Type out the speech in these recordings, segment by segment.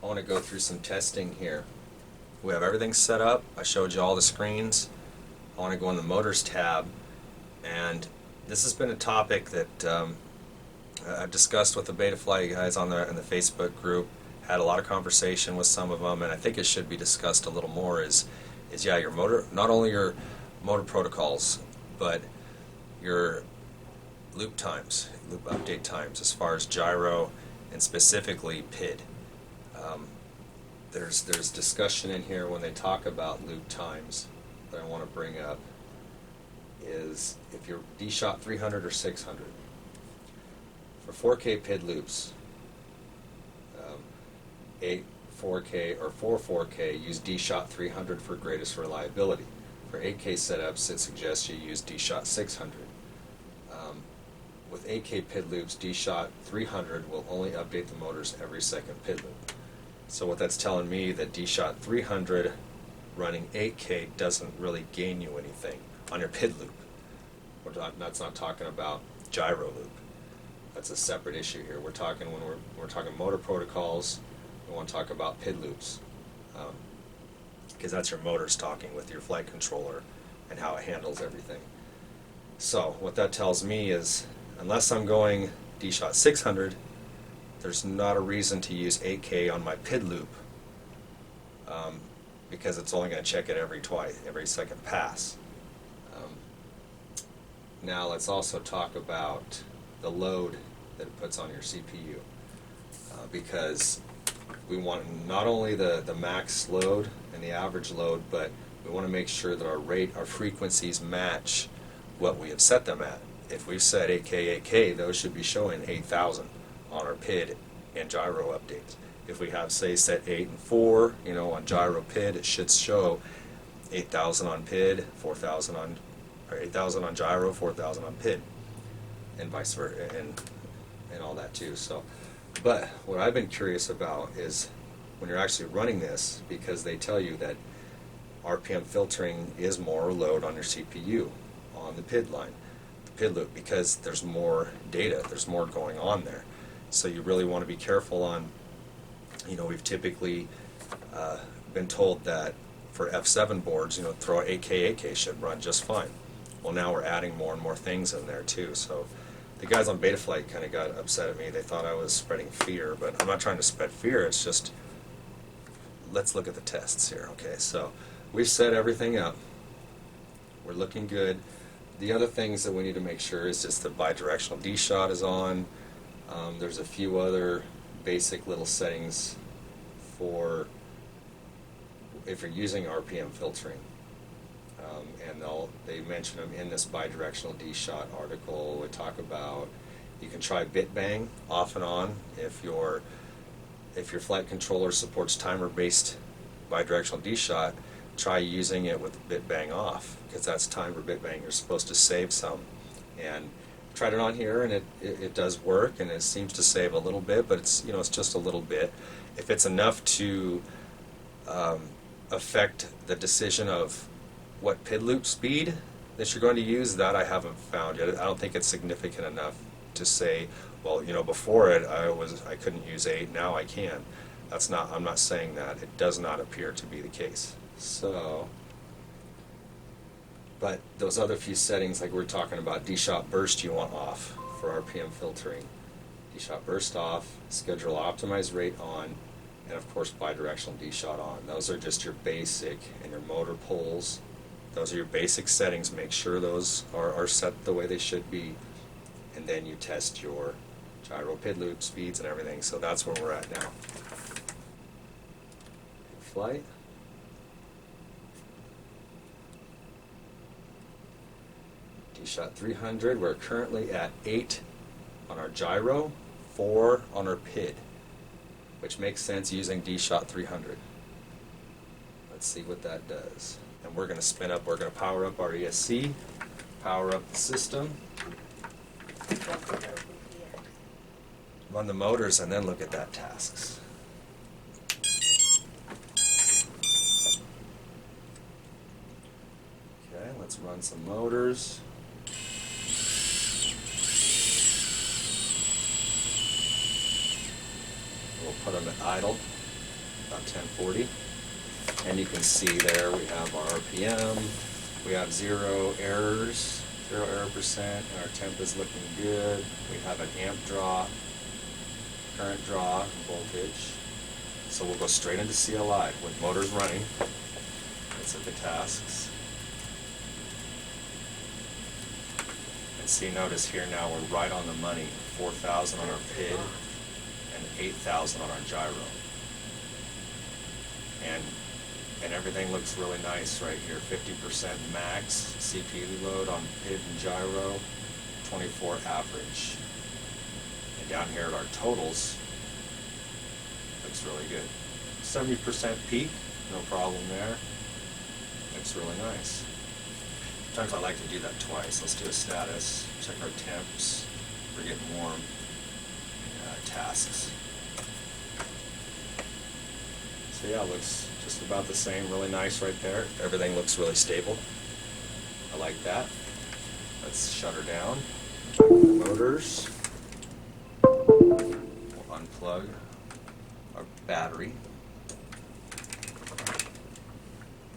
I want to go through some testing here. We have everything set up. I showed you all the screens. I want to go in the Motors tab, and this has been a topic that I've discussed with the Betaflight guys in the Facebook group. Had a lot of conversation with some of them, and I think it should be discussed a little more. Is yeah, your motor, not only your motor protocols, but your loop times, loop update times, as far as gyro and specifically PID. There's discussion in here when they talk about loop times that I want to bring up. Is if you're DShot 300 or 600 for 4K PID loops, 8 4K or 4 4K, use DShot 300 for greatest reliability. For 8K setups, it suggests you use DShot 600. With 8K PID loops, DShot 300 will only update the motors every second PID loop. So what that's telling me that DShot 300 running 8K doesn't really gain you anything on your PID loop. That's not talking about gyro loop. That's a separate issue here. We're talking when we're talking motor protocols. We want to talk about PID loops, because that's your motors talking with your flight controller and how it handles everything. So what that tells me is, unless I'm going DShot 600, there's not a reason to use 8K on my PID loop, because it's only going to check it every second pass. Now let's also talk about the load that it puts on your CPU, because we want not only the max load and the average load, but we want to make sure that our frequencies match what we have set them at. If we've set 8K, those should be showing 8,000 on our PID and gyro updates. If we have, say, set 8 and 4, on gyro PID, it should show 8,000 on PID, 4,000 on, or 8,000 on gyro, 4,000 on PID, and vice versa, and all that too. So, but what I've been curious about is when you're actually running this, because they tell you that RPM filtering is more load on your CPU on the PID line, the PID loop, because there's more data, there's more going on there. So you really want to be careful on, we've typically been told that for F7 boards, throw 8K should run just fine. Well, now we're adding more and more things in there too. So the guys on Betaflight kind of got upset at me. They thought I was spreading fear, but I'm not trying to spread fear. It's just, let's look at the tests here. Okay, so we've set everything up. We're looking good. The other things that we need to make sure is just the bidirectional DShot is on. There's a few other basic little settings for if you're using RPM filtering, and they mention them in this bidirectional DShot article. We talk about you can try bit bang off and on if your flight controller supports timer-based bidirectional DShot. Try using it with bit bang off, because that's timer bit bang. You're supposed to save some, and tried it on here, and it does work, and it seems to save a little bit, but it's it's just a little bit. If it's enough to affect the decision of what PID loop speed that you're going to use, that I haven't found yet. I don't think it's significant enough to say, well, before it I couldn't use 8, now I can. I'm not saying that. It does not appear to be the case. So, but those other few settings, like we're talking about, DShot burst you want off for RPM filtering. DShot burst off, schedule optimized rate on, and of course bidirectional DShot on. Those are just your basic, and your motor pulls. Those are your basic settings. Make sure those are set the way they should be, and then you test your gyro PID loop speeds and everything. So that's where we're at now. Flight. DShot 300, we're currently at 8 on our gyro, 4 on our PID, which makes sense using DShot 300. Let's see what that does. And we're going to power up our ESC, power up the system, run the motors, and then look at that tasks. Okay, let's run some motors. We'll put them at idle. about 1040. And you can see there we have our RPM, we have 0 errors, 0 error percent, and our temp is looking good. We have an amp draw, current draw, voltage. So we'll go straight into CLI with motors running. Let's hit the tasks. And see, notice here now we're right on the money. 4,000 on our PID and 8,000 on our gyro. And everything looks really nice right here. 50% max CPU load on PID and gyro, 24 average. And down here at our totals, looks really good. 70% peak, no problem there. Looks really nice. Sometimes I like to do that twice. Let's do a status, check our temps. We're getting warm. Tasks. So yeah, it looks just about the same, really nice right there. Everything looks really stable. I like that. Let's shut her down. Back to the motors. We'll unplug our battery.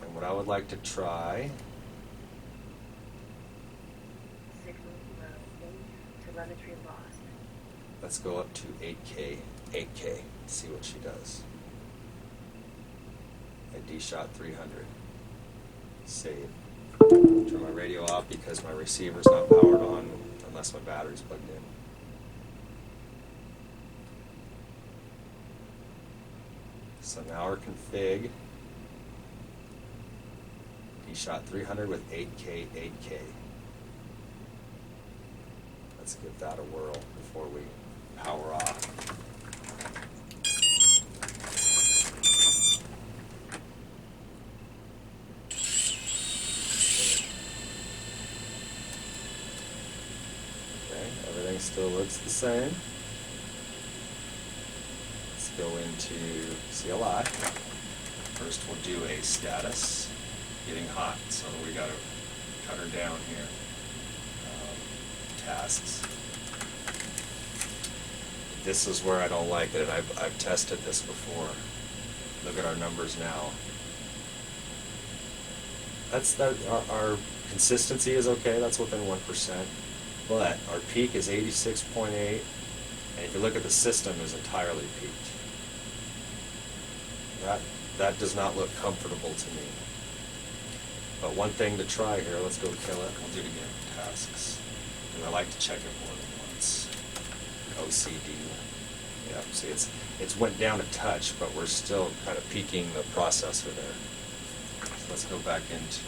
And what I would like to try, telemetry lost. Let's go up to 8K, see what she does. A DShot 300. Save. Turn my radio off because my receiver's not powered on unless my battery's plugged in. So now our config, DShot 300 with 8K. Let's give that a whirl before we power off. Okay, everything still looks the same. Let's go into CLI. First we'll do a status. Getting hot, so we gotta cut her down here. Tasks. This is where I don't like it, and I've tested this before. Look at our numbers now. Our consistency is okay, that's within 1%, but our peak is 86.8, and if you look at the system, is entirely peaked. That does not look comfortable to me. But one thing to try here, let's go kill it, we'll do it again, tasks. And I like to check it more than once. OCD. Yeah, see it's went down a touch, but we're still kind of peaking the processor there. So let's go back into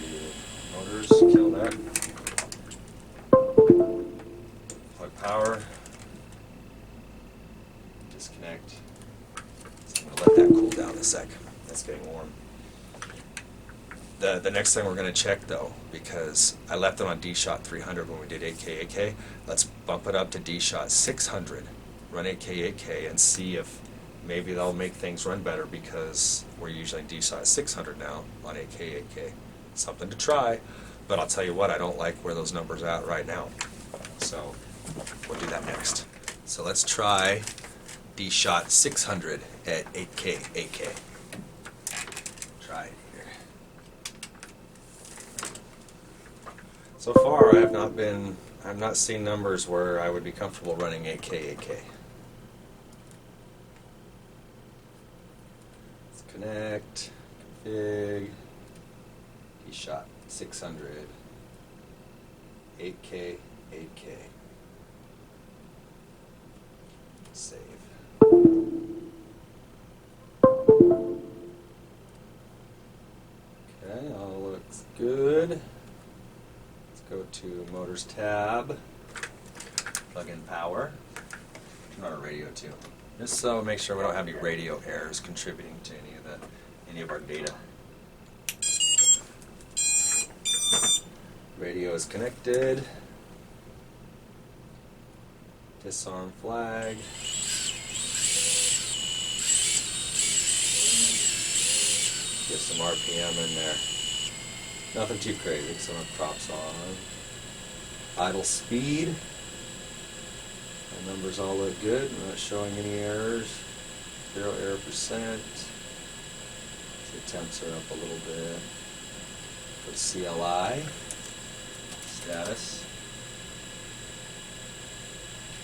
motors, kill that. Plug power. Disconnect. So I'm going to let that cool down a sec. That's getting warm. The next thing we're going to check, though, because I left it on DShot 300 when we did 8K, let's bump it up to DShot 600, run 8K, and see if maybe that'll make things run better, because we're using DShot 600 now on 8K. Something to try, but I'll tell you what, I don't like where those numbers are at right now. So we'll do that next. So let's try DShot 600 at 8K. Try it. So far, I've not seen numbers where I would be comfortable running 8K. Let's connect, config, DShot 600, 8K. Save. Okay, all looks good. Go to Motors tab, plug in power, turn on our radio too. Just so make sure we don't have any radio errors contributing to any of our data. Radio is connected. Disarm flag. Get some RPM in there. Nothing too crazy, so no props on. Idle speed. The numbers all look good. I'm not showing any errors. 0 error percent. The temps are up a little bit. Put CLI, status.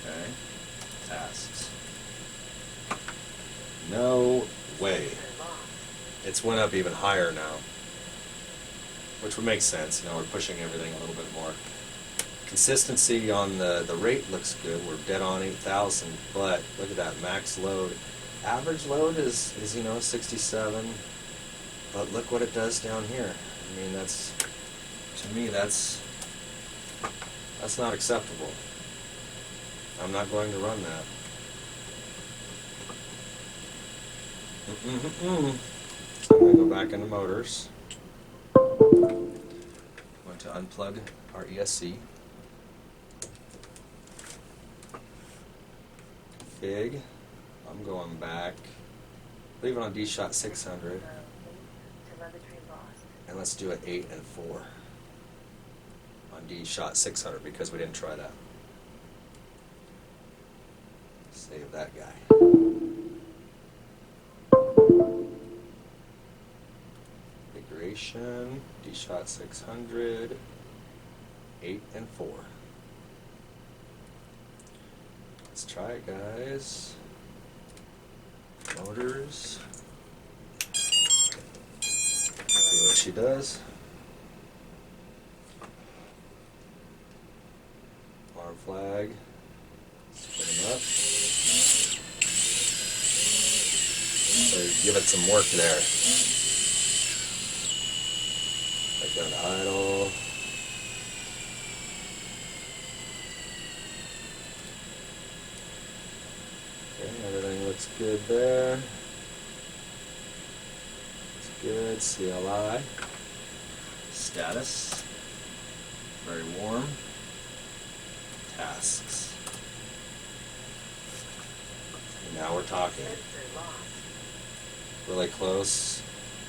Okay, tasks. No way. It's went up even higher now, which would make sense. You know, we're pushing everything a little bit more. Consistency on the rate looks good. We're dead on 8,000, but look at that max load. Average load is 67, but look what it does down here. I mean, to me that's not acceptable. I'm not going to run that. So I'm going to go back into motors. I'm going to unplug our ESC. Config. I'm going back. Leave it on DShot 600. And let's do it 8 and 4 on DShot 600 because we didn't try that. Save that guy. Configuration, DShot 600, 8 and 4. Let's try it, guys. Motors. See what she does. Alarm flag. Spin him up. So give it some work there. Like down to idle. Okay, everything looks good there. It's good. CLI. Status. Very warm. Tasks. And now we're talking. Really close.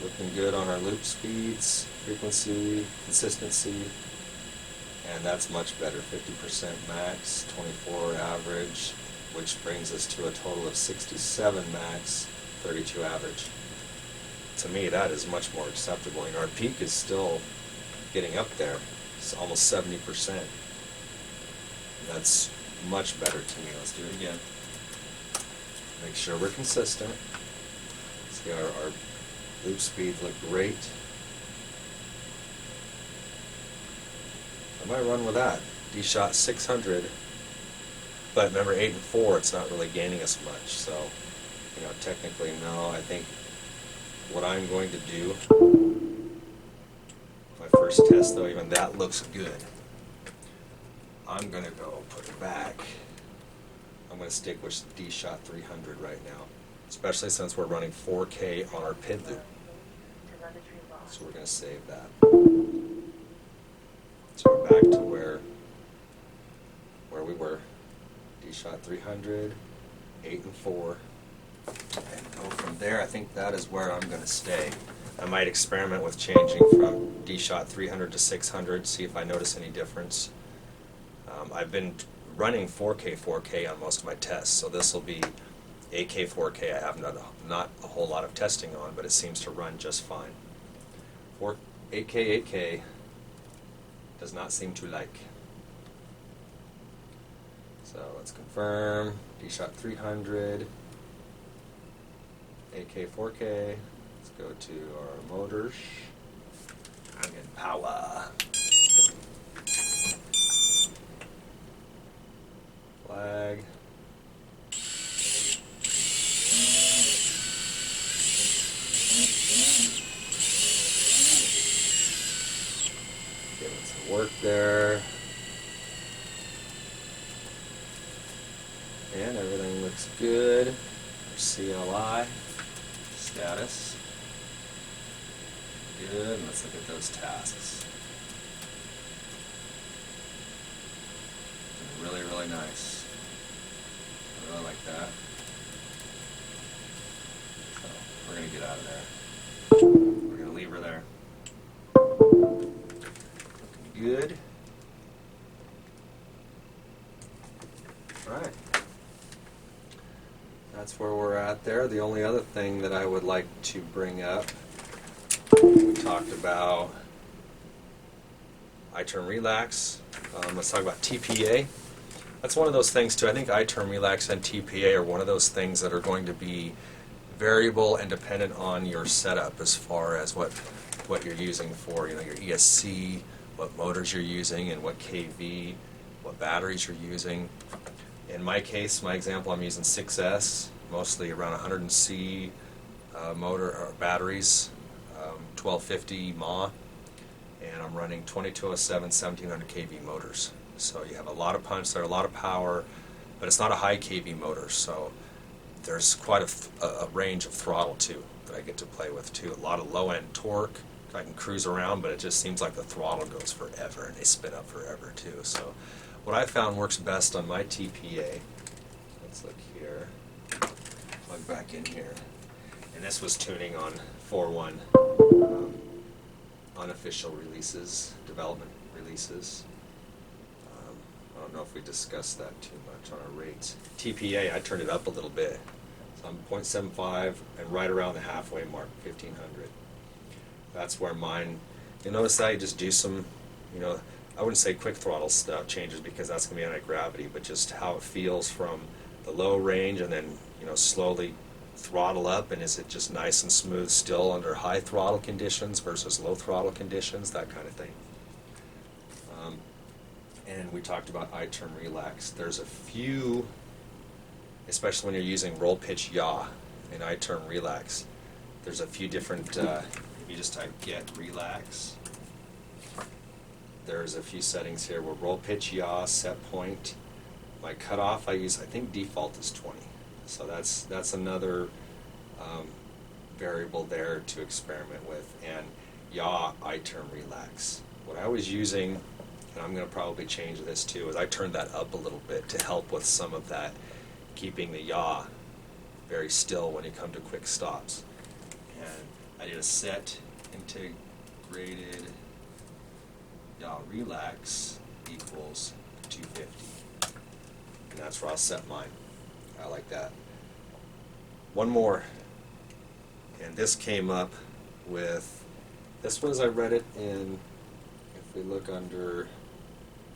Looking good on our loop speeds, frequency, consistency. And that's much better. 50% max, 24 average, which brings us to a total of 67 max, 32 average. To me, that is much more acceptable. You know, our peak is still getting up there. It's almost 70%. That's much better to me. Let's do it again. Make sure we're consistent. See, our loop speeds look great. I might run with that. DShot 600. But remember, 8 and 4, it's not really gaining us much. So, you know, technically, no. I think what I'm going to do, my first test though, even that looks good. I'm going to go put it back. I'm going to stick with DShot 300 right now, especially since we're running 4K on our PID loop. So we're going to save that. So we're back to where we were. DShot 300, 8 and 4. And go from there. I think that is where I'm going to stay. I might experiment with changing from DShot 300 to 600, see if I notice any difference. I've been running 4K on most of my tests, so this will be 8K 4K. I have not a whole lot of testing on, but it seems to run just fine. 8K does not seem to like. So let's confirm. DShot 300, 8K 4K. Let's go to our motors. I'm getting power. Flag. Give it some work there. And everything looks good. Our CLI status. Good. Let's look at those tasks. Really, really nice. I really like that. So we're going to get out of there. We're going to leave her there. Looking good. Alright. That's where we're at there. The only other thing that I would like to bring up talked about I-turn relax. Let's talk about TPA. That's one of those things too. I think I-turn relax and TPA are one of those things that are going to be variable and dependent on your setup as far as what you're using for, your ESC, what motors you're using, and what KV, what batteries you're using. In my case, my example, I'm using 6S, mostly around 100 C motor or batteries, 1250 mAh, and I'm running 2207 1700 kV motors. So you have a lot of punch there, a lot of power, but it's not a high kV motor, so there's quite a range of throttle too that I get to play with too. A lot of low end torque. I can cruise around, but it just seems like the throttle goes forever and they spin up forever too. So what I found works best on my TPA, let's look here, plug back in here, and this was tuning on 4.1 unofficial releases, development releases. I don't know if we discussed that too much on our rates. TPA, I turned it up a little bit. So I'm 0.75 and right around the halfway mark, 1500. That's where mine, you notice that I just do some, I wouldn't say quick throttle stuff changes because that's going to be anti-gravity, but just how it feels from the low range and then, slowly throttle up, and is it just nice and smooth still under high throttle conditions versus low throttle conditions, that kind of thing. And we talked about I-turn relax. There's a few, especially when you're using roll pitch yaw and I-turn relax, there's a few different, if you just type get relax, there's a few settings here where roll pitch yaw, set point. My cutoff I think default is 20. So that's another variable there to experiment with. And yaw, I-turn relax. What I was using, and I'm going to probably change this too, is I turned that up a little bit to help with some of that, keeping the yaw very still when you come to quick stops. And I did a set integrated yaw relax equals 250. And that's where I'll set mine. I like that. One more. And this came up with, this was, I read it in, if we look under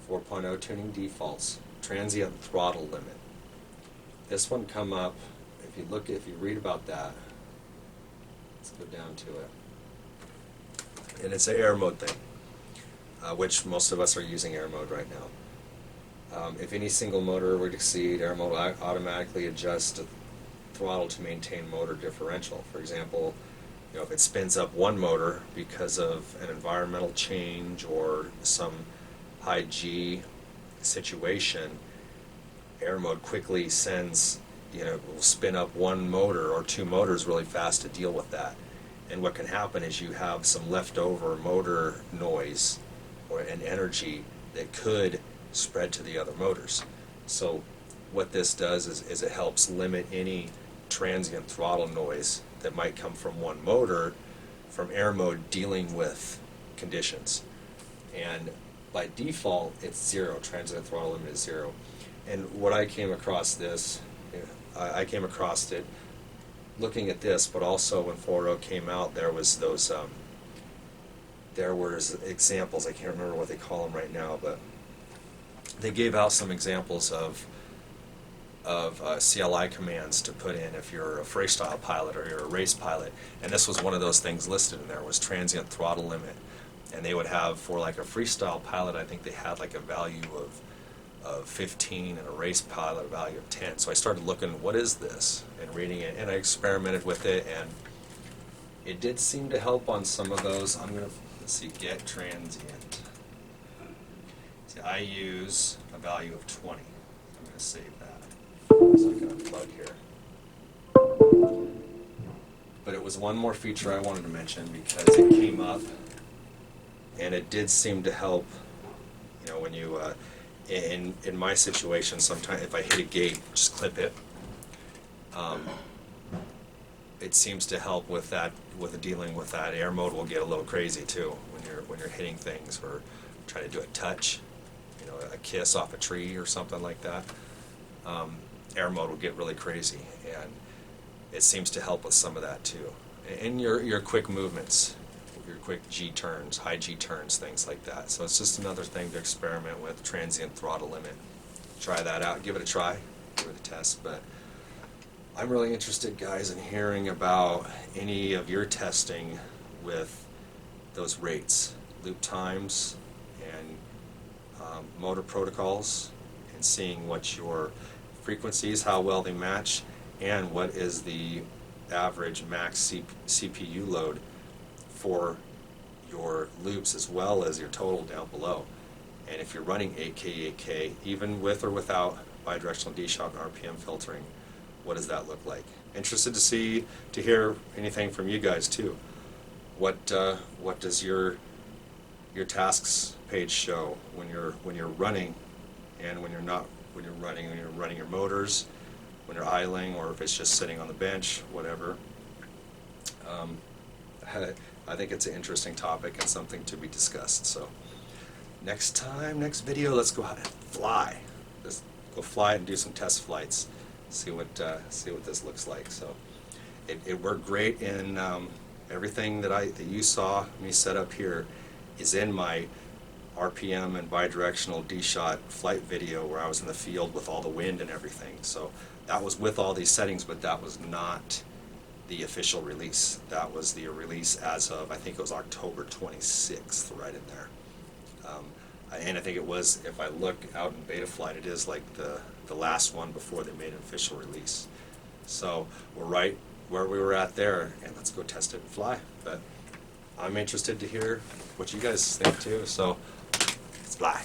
4.0 tuning defaults, transient throttle limit. This one come up, if you read about that, let's go down to it. And it's an air mode thing, which most of us are using air mode right now. If any single motor would exceed, air mode will automatically adjust the throttle to maintain motor differential. For example, if it spins up one motor because of an environmental change or some high G situation, air mode quickly sends, will spin up one motor or two motors really fast to deal with that. And what can happen is you have some leftover motor noise or an energy that could spread to the other motors. So what this does is it helps limit any transient throttle noise that might come from one motor from air mode dealing with conditions. And by default, it's 0. Transient throttle limit is 0. And what I came across I came across it looking at this, but also when 4.0 came out, there was those, there was examples, I can't remember what they call them right now, but they gave out some examples of CLI commands to put in if you're a freestyle pilot or you're a race pilot, and this was one of those things listed in there, was transient throttle limit. And they would have, for like a freestyle pilot, I think they had like a value of 15 and a race pilot a value of 10. So I started looking, what is this, and reading it, and I experimented with it, and it did seem to help on some of those. I'm going to, let's see, get transient. See, I use a value of 20. I'm going to save that. So I can unplug here. But it was one more feature I wanted to mention because it came up, and it did seem to help, when you, in my situation, sometimes if I hit a gate, just clip it. It seems to help with that, with dealing with that. Air mode will get a little crazy too when you're hitting things or trying to do a touch, a kiss off a tree or something like that. Air mode will get really crazy, and it seems to help with some of that too. And your quick movements, your quick G turns, high G turns, things like that. So it's just another thing to experiment with, transient throttle limit. Try that out, give it a try, give it a test. But I'm really interested, guys, in hearing about any of your testing with those rates, loop times, and motor protocols, and seeing what your frequencies, how well they match, and what is the average max CPU load for your loops as well as your total down below. And if you're running 8K, 8K, even with or without bidirectional DShot and RPM filtering, what does that look like? Interested to hear anything from you guys too. What does your tasks page show when you're running, and when you're not, when you're running your motors, when you're idling, or if it's just sitting on the bench, whatever. I think it's an interesting topic and something to be discussed. So next video, let's go out and fly. Let's go fly and do some test flights. See what this looks like. So it worked great in everything that you saw me set up here is in my RPM and bidirectional DShot flight video where I was in the field with all the wind and everything. So that was with all these settings, but that was not the official release. That was the release as of, I think it was October 26th, right in there. And I think it was, if I look out in Betaflight, it is like the last one before they made an official release. So we're right where we were at there, and let's go test it and fly. But I'm interested to hear what you guys think too, so let's fly.